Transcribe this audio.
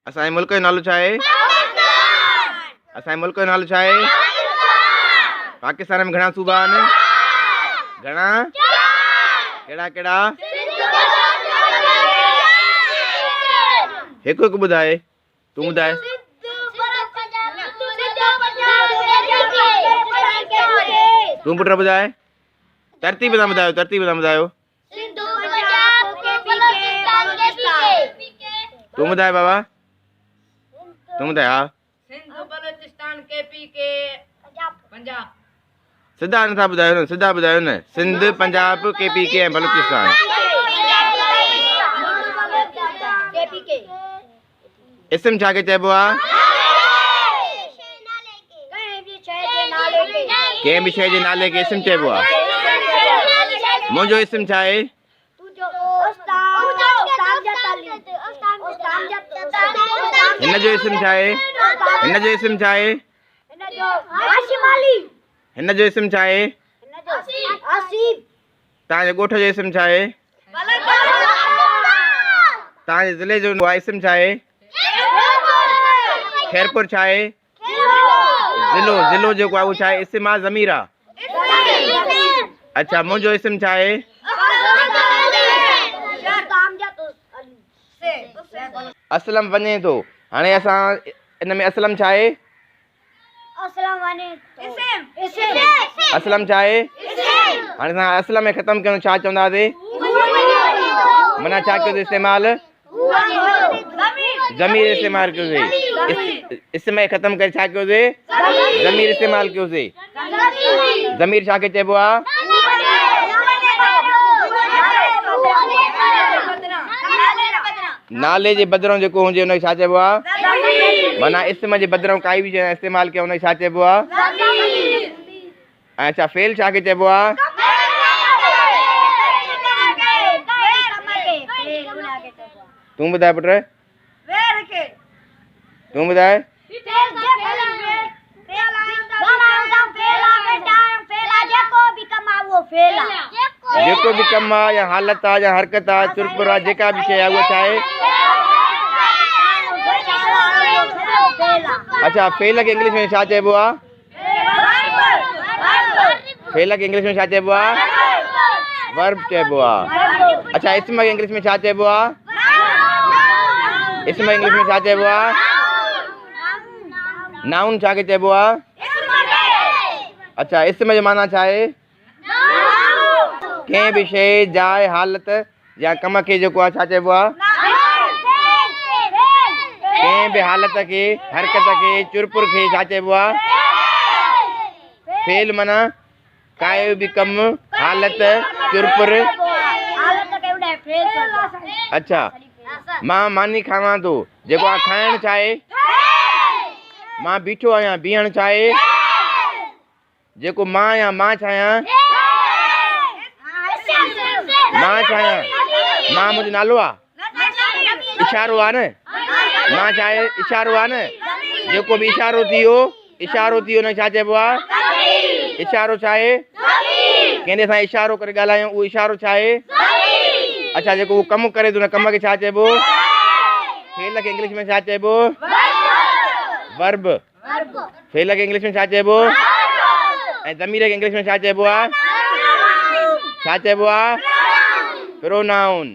असांजे मुल्क जो नालो छा आहे? असांजे मुल्क जो नालो छा आहे? पाकिस्तान में घणा सूबा आहिनि? घणा? कहिड़ा कहिड़ा? हिकु हिकु ॿुधाए। तूं ॿुधाए। तूं पुट ॿुधाए। तरतीब सां ॿुधायो, तरतीब सां ॿुधायो। तूं ॿुधाए बाबा। तूं ॿुधाए। हा सिंध, बलोचिस्तान, KPK, पंजाब। सिधा नथा ॿुधायो न, सिधा ॿुधायो न। सिंध, पंजाब, KPK ऐं बलूचिस्तान। इस्म छा खे चइबो आहे? कंहिं बि शइ जे नाले खे इस्म चइबो आहे। मुंहिंजो इस्म छा आहे? हिन जो इस्म छा आहे? हिन जो इस्म छा आहे? हिन जो इस्म छा आहे? तव्हांजे ॻोठ जो इस्म छा आहे? तव्हांजे ज़िले जो इस्म छा आहे? खैरपुर छा आहे? ज़िलो जेको आहे उहो छा आहे? इस्म आहे, ज़मीर आहे। अच्छा, मुंहिंजो इस्म छा आहे? असलम वञे थो। हाणे असां इन में असलम छा आहे? असलम छा आहे? हाणे असां असलम में ख़तमु कयूं छा चवंदासीं? माना छा कयोसीं इस्तेमाल? ज़मीर इस्तेमाल कयोसीं। इस्म खे ख़तमु करे छा कयोसीं? ज़मीर इस्तेमाल कयोसीं। ज़मीर छा खे चइबो आहे? नाले जे बदिरां जेको हुजे हुनखे छा चइबो आहे? माना इस्म जे बदिरां काई बि शइ इस्तेमालु कयूं हुनखे छा चइबो आहे? अच्छा, फेल छा खे चइबो आहे? तूं ॿुधाए पुट। तूं ॿुधाए। जेको बि कमु आहे या हालत आहे या हरकत आहे, चुरपुर आहे, जेका बि शइ आहे उहा छा आहे? अच्छा, फेल खे इंग्लिश में छा चइबो आहे? फेल खे इंग्लिश में छा चइबो आहे? वर्ब चइबो आहे। अच्छा, इस्म खे इंग्लिश में छा चइबो आहे? इस्म इंग्लिश में छा चइबो आहे? नाउन छा खे चइबो आहे? अच्छा, इस्म जो माना छा आहे? कंहिं बि शइ, जाइ, हालत या कम खे जेको आहे छा चइबो आहे? कंहिं बि हालत खे, हरकत खे, चुरपुर खे छा चइबो आहे? फेल माना कायो बि कमु, हालत, चुरपुर। अच्छा, मां मानी खावां थो, जेको आहे खाइण छा आहे? मां बीठो आहियां, बीहण छा आहे? जेको मां आहियां, मां छा आहियां? मां छा आहियां? मां मुंहिंजो नालो आहे, इशारो आहे न। मां छा आहे? इशारो आहे न। जेको बि इशारो थी वियो हुनखे छा चइबो आहे? इशारो छा आहे? कंहिंजे सां इशारो करे ॻाल्हायूं उहो इशारो छा आहे? अच्छा, जेको उहो कमु करे थो हुन कम खे छा चइबो? फेल खे इंग्लिश में छा चइबो? वर्ब। फेल खे इंग्लिश में छा चइबो? ऐं ज़मीर खे इंग्लिश में छा चइबो आहे? छा चइबो आहे? प्रोनाउन।